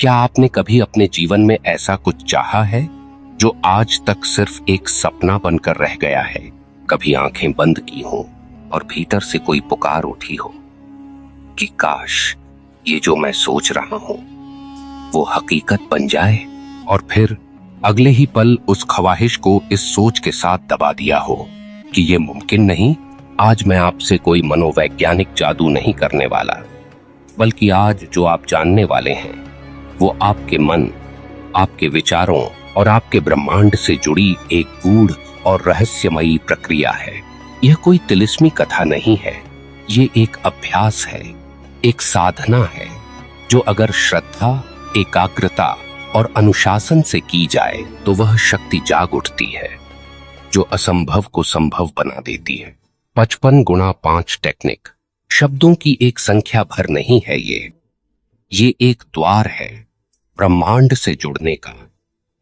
क्या आपने कभी अपने जीवन में ऐसा कुछ चाहा है जो आज तक सिर्फ एक सपना बनकर रह गया है? कभी आंखें बंद की हो और भीतर से कोई पुकार उठी हो कि काश ये जो मैं सोच रहा हूं वो हकीकत बन जाए, और फिर अगले ही पल उस ख्वाहिश को इस सोच के साथ दबा दिया हो कि ये मुमकिन नहीं। आज मैं आपसे कोई मनोवैज्ञानिक जादू नहीं करने वाला, बल्कि आज जो आप जानने वाले हैं वो आपके मन, आपके विचारों और आपके ब्रह्मांड से जुड़ी एक गूढ़ और रहस्यमयी प्रक्रिया है। यह कोई तिलिस्मी कथा नहीं है, ये एक अभ्यास है, एक साधना है जो अगर श्रद्धा, एकाग्रता और अनुशासन से की जाए तो वह शक्ति जाग उठती है जो असंभव को संभव बना देती है। 55 गुणा 5 टेक्निक शब्दों की एक संख्या भर नहीं है, ये एक द्वार है ब्रह्मांड से जुड़ने का,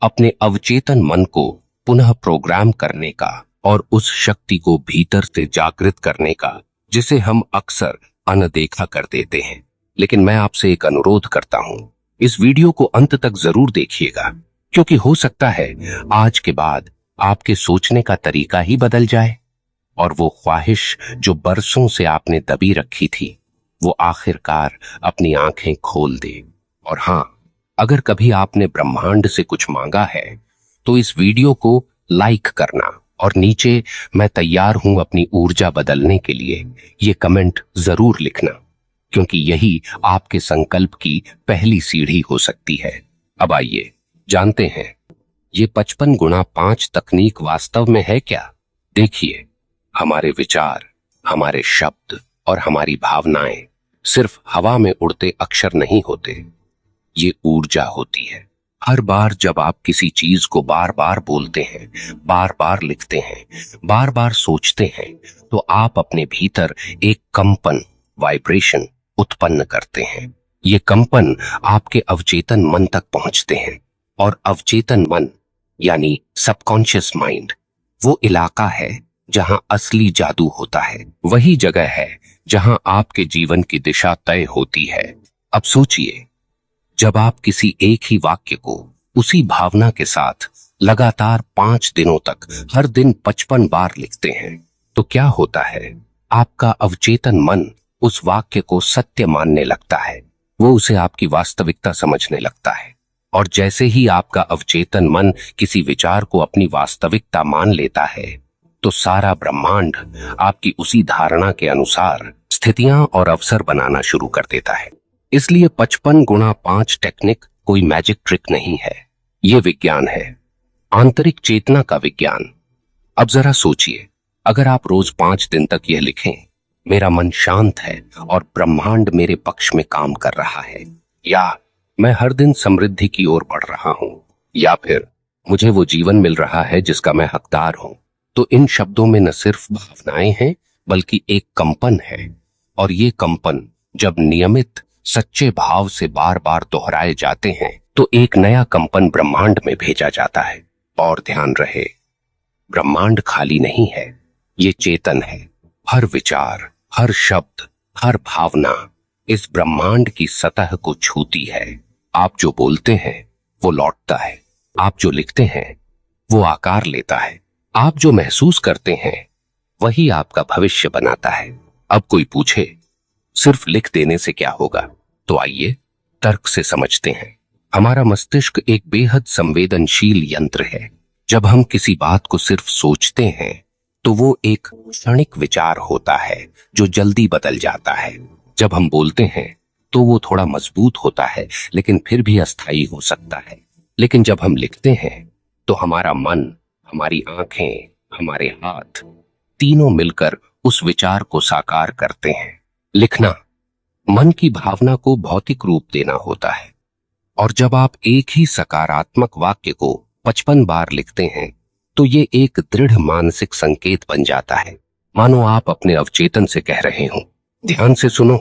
अपने अवचेतन मन को पुनः प्रोग्राम करने का और उस शक्ति को भीतर से जागृत करने का जिसे हम अक्सर अनदेखा कर देते हैं। लेकिन मैं आपसे एक अनुरोध करता हूं, इस वीडियो को अंत तक जरूर देखिएगा, क्योंकि हो सकता है आज के बाद आपके सोचने का तरीका ही बदल जाए और वो ख्वाहिश जो बरसों से आपने दबी रखी थी वो आखिरकार अपनी आंखें खोल दे। और हां, अगर कभी आपने ब्रह्मांड से कुछ मांगा है तो इस वीडियो को लाइक करना और नीचे मैं तैयार हूं अपनी ऊर्जा बदलने के लिए ये कमेंट जरूर लिखना, क्योंकि यही आपके संकल्प की पहली सीढ़ी हो सकती है। अब आइए जानते हैं ये 55 गुणा 5 तकनीक वास्तव में है क्या। देखिए, हमारे विचार, हमारे शब्द और हमारी भावनाएं सिर्फ हवा में उड़ते अक्षर नहीं होते, ये ऊर्जा होती है। हर बार जब आप किसी चीज को बार बार बोलते हैं, बार बार लिखते हैं, बार बार सोचते हैं, तो आप अपने भीतर एक कंपन, वाइब्रेशन उत्पन्न करते हैं। ये कंपन आपके अवचेतन मन तक पहुंचते हैं, और अवचेतन मन यानी सबकॉन्शियस माइंड वो इलाका है जहां असली जादू होता है, वही जगह है जहां आपके जीवन की दिशा तय होती है। अब सोचिए, जब आप किसी एक ही वाक्य को उसी भावना के साथ लगातार 5 दिनों तक हर दिन 55 बार लिखते हैं तो क्या होता है? आपका अवचेतन मन उस वाक्य को सत्य मानने लगता है, वो उसे आपकी वास्तविकता समझने लगता है। और जैसे ही आपका अवचेतन मन किसी विचार को अपनी वास्तविकता मान लेता है तो सारा ब्रह्मांड आपकी उसी धारणा के अनुसार स्थितियां और अवसर बनाना शुरू कर देता है। इसलिए 55 गुणा 5 टेक्निक कोई मैजिक ट्रिक नहीं है, ये विज्ञान है, आंतरिक चेतना का विज्ञान। अब जरा सोचिए, अगर आप रोज 5 दिन तक यह लिखें, मेरा मन शांत है और ब्रह्मांड मेरे पक्ष में काम कर रहा है, या मैं हर दिन समृद्धि की ओर बढ़ रहा हूं, या फिर मुझे वो जीवन मिल रहा है जिसका मैं हकदार हूं, तो इन शब्दों में न सिर्फ भावनाएं हैं बल्कि एक कंपन है। और ये कंपन जब नियमित सच्चे भाव से बार बार दोहराए जाते हैं तो एक नया कंपन ब्रह्मांड में भेजा जाता है। और ध्यान रहे, ब्रह्मांड खाली नहीं है, ये चेतन है। हर विचार, हर शब्द, हर भावना इस ब्रह्मांड की सतह को छूती है। आप जो बोलते हैं वो लौटता है, आप जो लिखते हैं वो आकार लेता है, आप जो महसूस करते हैं वही आपका भविष्य बनाता है। अब कोई पूछे सिर्फ लिख देने से क्या होगा, तो आइए तर्क से समझते हैं। हमारा मस्तिष्क एक बेहद संवेदनशील यंत्र है। जब हम किसी बात को सिर्फ सोचते हैं तो वो एक क्षणिक विचार होता है जो जल्दी बदल जाता है। जब हम बोलते हैं तो वो थोड़ा मजबूत होता है लेकिन फिर भी अस्थायी हो सकता है। लेकिन जब हम लिखते हैं तो हमारा मन, हमारी आंखें, हमारे हाथ तीनों मिलकर उस विचार को साकार करते हैं। लिखना मन की भावना को भौतिक रूप देना होता है, और जब आप एक ही सकारात्मक वाक्य को 55 बार लिखते हैं तो ये एक दृढ़ मानसिक संकेत बन जाता है, मानो आप अपने अवचेतन से कह रहे हो, ध्यान से सुनो,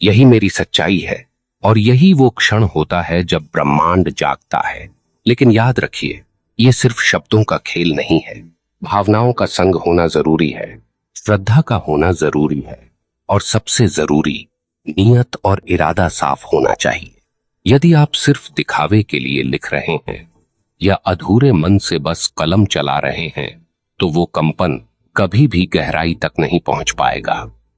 यही मेरी सच्चाई है। और यही वो क्षण होता है जब ब्रह्मांड जागता है। लेकिन याद रखिए, ये सिर्फ शब्दों का खेल नहीं है, भावनाओं का संग होना जरूरी है, श्रद्धा का होना जरूरी है, और सबसे जरूरी नियत और इरादा साफ होना चाहिए। यदि आप सिर्फ दिखावे के लिए लिख रहे हैं या अधूरे मन से बस कलम चला रहे हैं, तो वो कंपन कभी भी गहराई तक नहीं पहुंच पाएगा।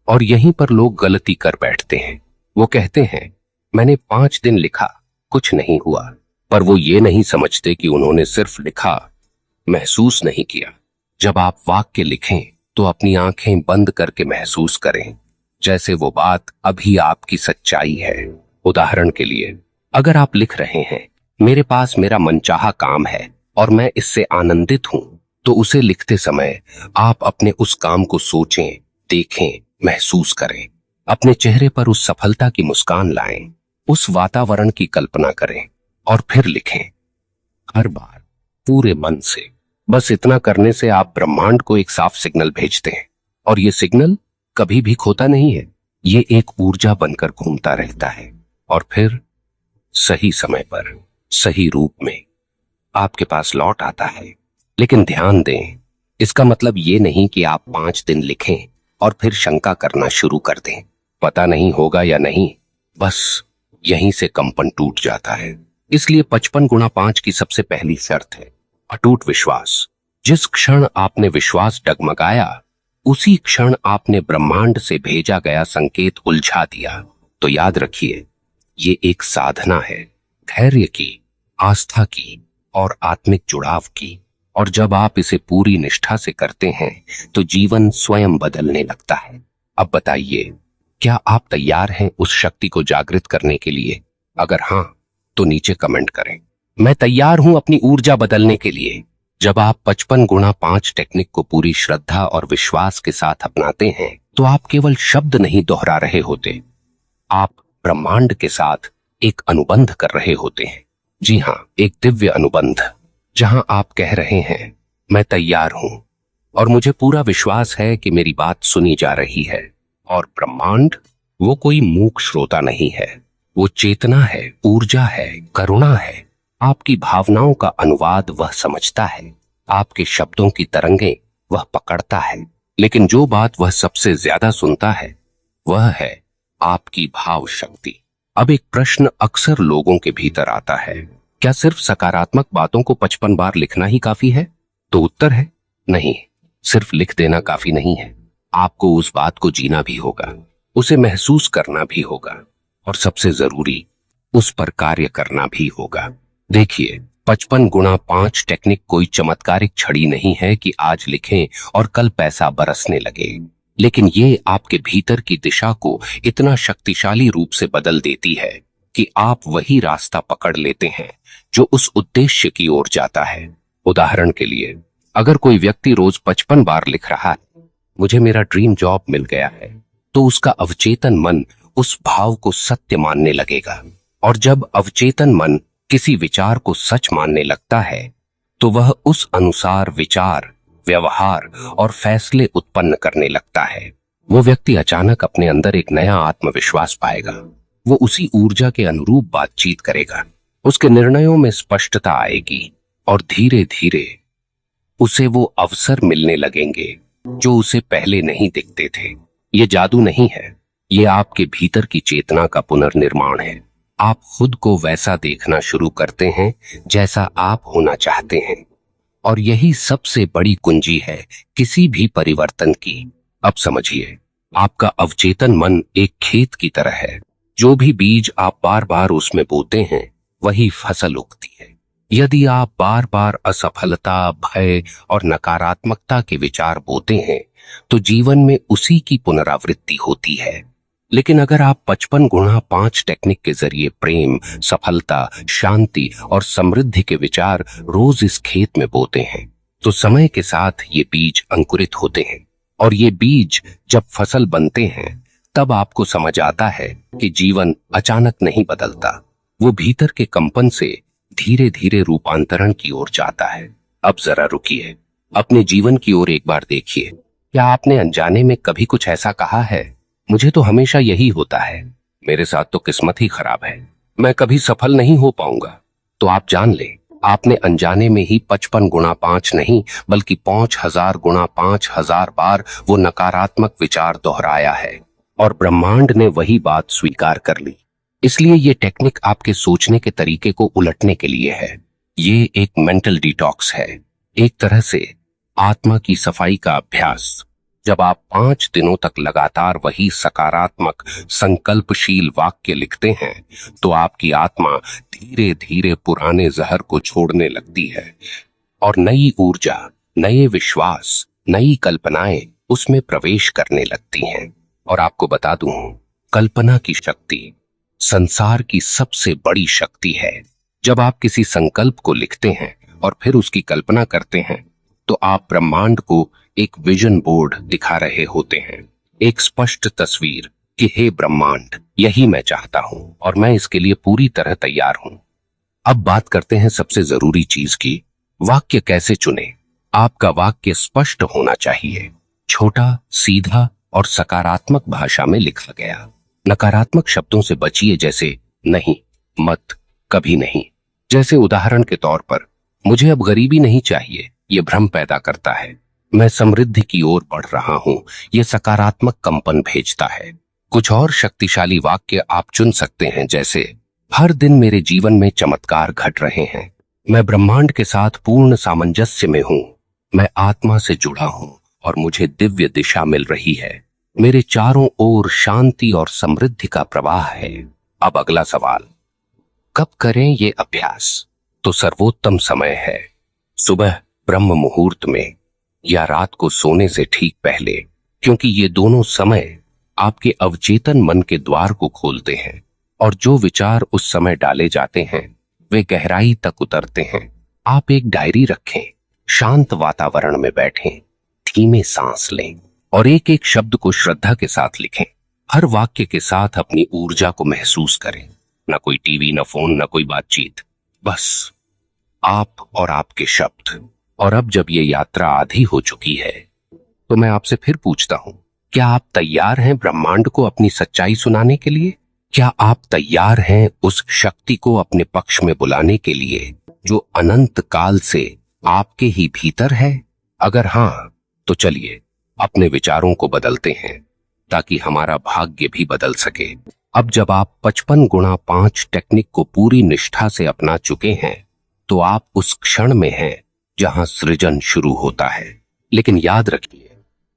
और यहीं पर लोग गलती कर बैठते हैं। वो कहते हैं, मैंने 5 दिन लिखा, कुछ नहीं हुआ। पर वो ये नहीं समझते कि उन्होंने सिर्फ लिखा, महसूस नहीं किया। जब आप वाक्य लिखें तो अपनी आंखें बंद करके महसूस करें, जैसे वो बात अभी आपकी सच्चाई है। उदाहरण के लिए, अगर आप लिख रहे हैं, मेरे पास मेरा मनचाहा काम है और मैं इससे आनंदित हूं, तो उसे लिखते समय आप अपने उस काम को सोचें, देखें, महसूस करें। अपने चेहरे पर उस सफलता की मुस्कान लाएं, उस वातावरण की कल्पना करें और फिर लिखें, हर बार पूरे मन से। बस इतना करने से आप ब्रह्मांड को एक साफ सिग्नल भेजते हैं, और ये सिग्नल कभी भी खोता नहीं है। ये एक ऊर्जा बनकर घूमता रहता है और फिर सही समय पर, सही रूप में आपके पास लौट आता है। लेकिन ध्यान दें, इसका मतलब ये नहीं कि आप 5 दिन लिखें और फिर शंका करना शुरू कर दें, पता नहीं होगा या नहीं। बस यहीं से कंपन टूट जाता है। इसलिए 55 गुणा 5 की सबसे पहली शर्त है अटूट विश्वास। जिस क्षण आपने विश्वास डगमगाया, उसी क्षण आपने ब्रह्मांड से भेजा गया संकेत उलझा दिया। तो याद रखिए, ये एक साधना है, धैर्य की, आस्था की और आत्मिक जुड़ाव की। और जब आप इसे पूरी निष्ठा से करते हैं तो जीवन स्वयं बदलने लगता है। अब बताइए, क्या आप तैयार हैं उस शक्ति को जागृत करने के लिए? अगर हां, तो नीचे कमेंट करें, मैं तैयार हूं अपनी ऊर्जा बदलने के लिए। जब आप 55 गुणा 5 टेक्निक को पूरी श्रद्धा और विश्वास के साथ अपनाते हैं, तो आप केवल शब्द नहीं दोहरा रहे होते, आप ब्रह्मांड के साथ एक अनुबंध कर रहे होते हैं। जी हां, एक दिव्य अनुबंध, जहां आप कह रहे हैं, मैं तैयार हूं और मुझे पूरा विश्वास है कि मेरी बात सुनी जा रही है। और ब्रह्मांड वो कोई मूक श्रोता नहीं है, वो चेतना है, ऊर्जा है, करुणा है। आपकी भावनाओं का अनुवाद वह समझता है, आपके शब्दों की तरंगें वह पकड़ता है। लेकिन जो बात वह सबसे ज्यादा सुनता है, वह है आपकी भाव शक्ति। अब एक प्रश्न अक्सर लोगों के भीतर आता है, क्या सिर्फ सकारात्मक बातों को 55 बार लिखना ही काफी है? तो उत्तर है नहीं, सिर्फ लिख देना काफी नहीं है। आपको उस बात को जीना भी होगा, उसे महसूस करना भी होगा और सबसे जरूरी, उस पर कार्य करना भी होगा। देखिए, 55 गुणा 5 टेक्निक कोई चमत्कारिक छड़ी नहीं है कि आज लिखें और कल पैसा बरसने लगे। लेकिन ये आपके भीतर की दिशा को इतना शक्तिशाली रूप से बदल देती है कि आप वही रास्ता पकड़ लेते हैं जो उस उद्देश्य की ओर जाता है। उदाहरण के लिए, अगर कोई व्यक्ति रोज 55 बार लिख रहा है, मुझे मेरा ड्रीम जॉब मिल गया है, तो उसका अवचेतन मन उस भाव को सत्य मानने लगेगा। और जब अवचेतन मन किसी विचार को सच मानने लगता है, तो वह उस अनुसार विचार, व्यवहार और फैसले उत्पन्न करने लगता है। वो व्यक्ति अचानक अपने अंदर एक नया आत्मविश्वास पाएगा। वो उसी ऊर्जा के अनुरूप बातचीत करेगा, उसके निर्णयों में स्पष्टता आएगी और धीरे धीरे उसे वो अवसर मिलने लगेंगे जो उसे पहले नहीं दिखते थे। ये जादू नहीं है, ये आपके भीतर की चेतना का पुनर्निर्माण है। आप खुद को वैसा देखना शुरू करते हैं जैसा आप होना चाहते हैं, और यही सबसे बड़ी कुंजी है किसी भी परिवर्तन की। अब समझिए, आपका अवचेतन मन एक खेत की तरह है। जो भी बीज आप बार बार उसमें बोते हैं, वही फसल उगती है। यदि आप बार बार असफलता, भय और नकारात्मकता के विचार बोते हैं, तो जीवन में उसी की पुनरावृत्ति होती है। लेकिन अगर आप 55 गुणा 5 टेक्निक के जरिए प्रेम, सफलता, शांति और समृद्धि के विचार रोज इस खेत में बोते हैं, तो समय के साथ ये बीज अंकुरित होते हैं। और ये बीज जब फसल बनते हैं, तब आपको समझ आता है कि जीवन अचानक नहीं बदलता, वो भीतर के कंपन से धीरे धीरे रूपांतरण की ओर जाता है। अब जरा रुकिए, अपने जीवन की ओर एक बार देखिए। क्या आपने अनजाने में कभी कुछ ऐसा कहा है, मुझे तो हमेशा यही होता है, मेरे साथ तो किस्मत ही खराब है, मैं कभी सफल नहीं हो पाऊंगा? तो आप जान ले, आपने अनजाने में ही 55 गुणा 5 नहीं, बल्कि 5000 गुणा 5000 बार वो नकारात्मक विचार दोहराया है, और ब्रह्मांड ने वही बात स्वीकार कर ली। इसलिए ये टेक्निक आपके सोचने के तरीके को उलटने के लिए है। ये एक मेंटल डिटॉक्स है, एक तरह से आत्मा की सफाई का अभ्यास। जब आप 5 दिनों तक लगातार वही सकारात्मक संकल्पशील वाक्य लिखते हैं तो आपकी आत्मा धीरे धीरे पुराने जहर को छोड़ने लगती है और नई ऊर्जा, नए विश्वास, नई कल्पनाएं उसमें प्रवेश करने लगती हैं। और आपको बता दूं, कल्पना की शक्ति संसार की सबसे बड़ी शक्ति है। जब आप किसी संकल्प को लिखते हैं और फिर उसकी कल्पना करते हैं तो आप ब्रह्मांड को एक विजन बोर्ड दिखा रहे होते हैं, एक स्पष्ट तस्वीर कि हे ब्रह्मांड, यही मैं चाहता हूं और मैं इसके लिए पूरी तरह तैयार हूं। अब बात करते हैं सबसे जरूरी चीज की, वाक्य कैसे चुने। आपका वाक्य स्पष्ट होना चाहिए, छोटा, सीधा और सकारात्मक भाषा में लिखा गया। नकारात्मक शब्दों से बचिए, जैसे नहीं, मत, कभी नहीं। जैसे उदाहरण के तौर पर, मुझे अब गरीबी नहीं चाहिए, ये भ्रम पैदा करता है। मैं समृद्धि की ओर बढ़ रहा हूं, ये सकारात्मक कंपन भेजता है। कुछ और शक्तिशाली वाक्य आप चुन सकते हैं, जैसे हर दिन मेरे जीवन में चमत्कार घट रहे हैं, मैं ब्रह्मांड के साथ पूर्ण सामंजस्य में हूं, मैं आत्मा से जुड़ा हूं और मुझे दिव्य दिशा मिल रही है, मेरे चारों ओर शांति और समृद्धि का प्रवाह है। अब अगला सवाल, कब करें ये अभ्यास? तो सर्वोत्तम समय है सुबह ब्रह्म मुहूर्त में या रात को सोने से ठीक पहले, क्योंकि ये दोनों समय आपके अवचेतन मन के द्वार को खोलते हैं और जो विचार उस समय डाले जाते हैं वे गहराई तक उतरते हैं। आप एक डायरी रखें, शांत वातावरण में बैठें, धीमे सांस लें और एक एक शब्द को श्रद्धा के साथ लिखें। हर वाक्य के साथ अपनी ऊर्जा को महसूस करें। न कोई टीवी, न फोन, न कोई बातचीत, बस आप और आपके शब्द। और अब जब ये यात्रा आधी हो चुकी है तो मैं आपसे फिर पूछता हूं, क्या आप तैयार हैं ब्रह्मांड को अपनी सच्चाई सुनाने के लिए? क्या आप तैयार हैं उस शक्ति को अपने पक्ष में बुलाने के लिए जो अनंत काल से आपके ही भीतर है? अगर हां, तो चलिए अपने विचारों को बदलते हैं ताकि हमारा भाग्य भी बदल सके। अब जब आप 55x5 टेक्निक को पूरी निष्ठा से अपना चुके हैं तो आप उस क्षण में हैं जहां सृजन शुरू होता है। लेकिन याद रखिए,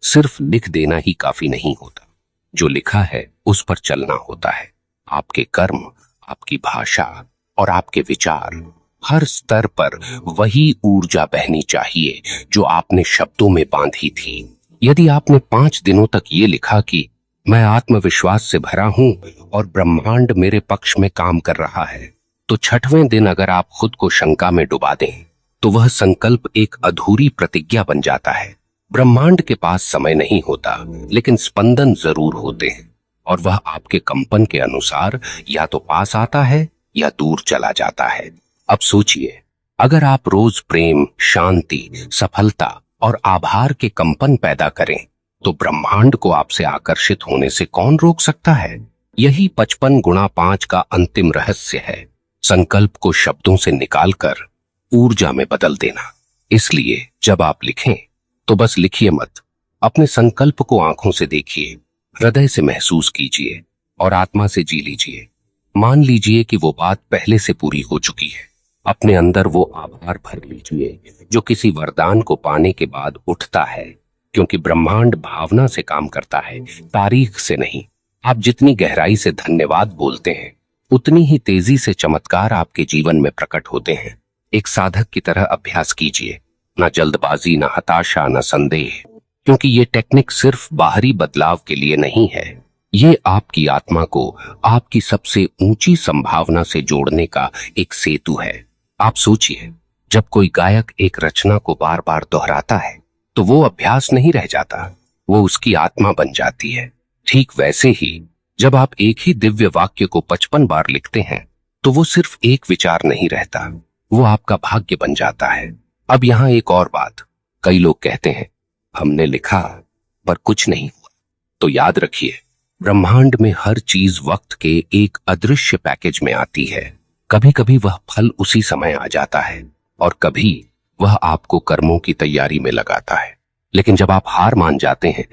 सिर्फ लिख देना ही काफी नहीं होता, जो लिखा है उस पर चलना होता है। आपके कर्म, आपकी भाषा और आपके विचार, हर स्तर पर वही ऊर्जा बहनी चाहिए जो आपने शब्दों में बांधी थी। यदि आपने 5 दिनों तक ये लिखा कि मैं आत्मविश्वास से भरा हूं और ब्रह्मांड मेरे पक्ष में काम कर रहा है, तो 6वें दिन अगर आप खुद को शंका में डुबा दें तो वह संकल्प एक अधूरी प्रतिज्ञा बन जाता है। ब्रह्मांड के पास समय नहीं होता, लेकिन स्पंदन जरूर होते हैं और वह आपके कंपन के अनुसार या तो पास आता है या दूर चला जाता है। अब सोचिए, अगर आप रोज प्रेम, शांति, सफलता और आभार के कंपन पैदा करें तो ब्रह्मांड को आपसे आकर्षित होने से कौन रोक सकता है? यही 55x5 का अंतिम रहस्य है, संकल्प को शब्दों से निकालकर ऊर्जा में बदल देना। इसलिए जब आप लिखें तो बस लिखिए मत, अपने संकल्प को आंखों से देखिए, हृदय से महसूस कीजिए और आत्मा से जी लीजिए। मान लीजिए कि वो बात पहले से पूरी हो चुकी है। अपने अंदर वो आभार भर लीजिए जो किसी वरदान को पाने के बाद उठता है, क्योंकि ब्रह्मांड भावना से काम करता है, तारीख से नहीं। आप जितनी गहराई से धन्यवाद बोलते हैं उतनी ही तेजी से चमत्कार आपके जीवन में प्रकट होते हैं। एक साधक की तरह अभ्यास कीजिए, न जल्दबाजी, न हताशा, न संदेह, क्योंकि ये टेक्निक सिर्फ बाहरी बदलाव के लिए नहीं है, ये आपकी आत्मा को आपकी सबसे ऊंची संभावना से जोड़ने का एक सेतु है। आप सोचिए, जब कोई गायक एक रचना को बार बार दोहराता है तो वो अभ्यास नहीं रह जाता, वो उसकी आत्मा बन जाती है। ठीक वैसे ही जब आप एक ही दिव्य वाक्य को 55 बार लिखते हैं तो वो सिर्फ एक विचार नहीं रहता, वो आपका भाग्य बन जाता है। अब यहां एक और बात, कई लोग कहते हैं हमने लिखा पर कुछ नहीं हुआ। तो याद रखिए, ब्रह्मांड में हर चीज वक्त के एक अदृश्य पैकेज में आती है। कभी कभी वह फल उसी समय आ जाता है और कभी वह आपको कर्मों की तैयारी में लगाता है। लेकिन जब आप हार मान जाते हैं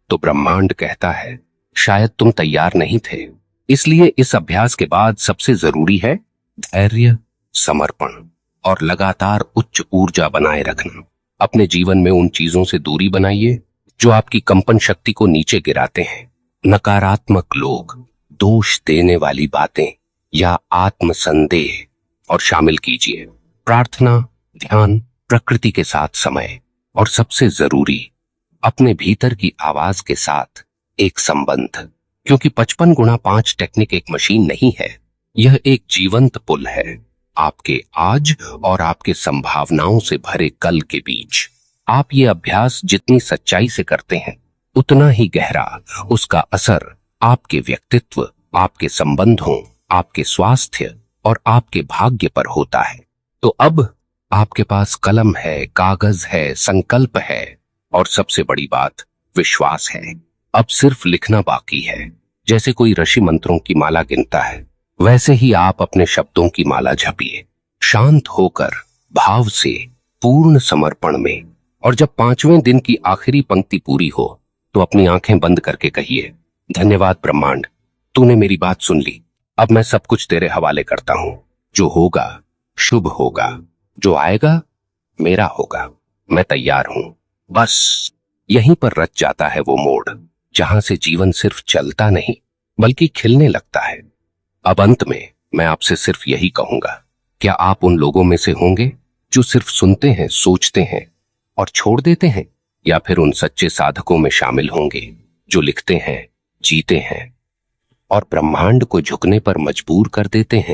तो ब्रह्मांड कहता है शायद तुम तैयार नहीं थे, इसलिए इस अभ्यास के बाद सबसे जरूरी है धैर्य, समर्पण और लगातार उच्च ऊर्जा बनाए रखना। अपने जीवन में उन चीजों से दूरी बनाइए जो आपकी कंपन शक्ति को नीचे गिराते हैं। नकारात्मक लोग, दोष देने वाली बातें या आत्म संदेह और शामिल कीजिए प्रार्थना, ध्यान, प्रकृति के साथ समय और सबसे जरूरी अपने भीतर की आवाज के साथ एक संबंध। क्योंकि 55x5 टेक्निक एक मशीन नहीं है, यह एक जीवंत पुल है आपके आज और आपके संभावनाओं से भरे कल के बीच। आप ये अभ्यास जितनी सच्चाई से करते हैं उतना ही गहरा उसका असर आपके व्यक्तित्व, आपके संबंधों, आपके स्वास्थ्य और आपके भाग्य पर होता है। तो अब आपके पास कलम है, कागज है, संकल्प है और सबसे बड़ी बात विश्वास है। अब सिर्फ लिखना बाकी है। जैसे कोई ऋषि मंत्रों की माला गिनता है, वैसे ही आप अपने शब्दों की माला जपिए, शांत होकर, भाव से, पूर्ण समर्पण में। और जब 5वें दिन की आखिरी पंक्ति पूरी हो तो अपनी आंखें बंद करके कहिए, धन्यवाद ब्रह्मांड, तूने मेरी बात सुन ली। अब मैं सब कुछ तेरे हवाले करता हूं। जो होगा शुभ होगा, जो आएगा मेरा होगा। मैं तैयार हूं। बस यहीं पर रच जाता है वो मोड़ जहां से जीवन सिर्फ चलता नहीं बल्कि खिलने लगता है। अब अंत में मैं आपसे सिर्फ यही कहूंगा, क्या आप उन लोगों में से होंगे जो सिर्फ सुनते हैं, सोचते हैं और छोड़ देते हैं, या फिर उन सच्चे साधकों में शामिल होंगे जो लिखते हैं, जीते हैं और ब्रह्मांड को झुकने पर मजबूर कर देते हैं?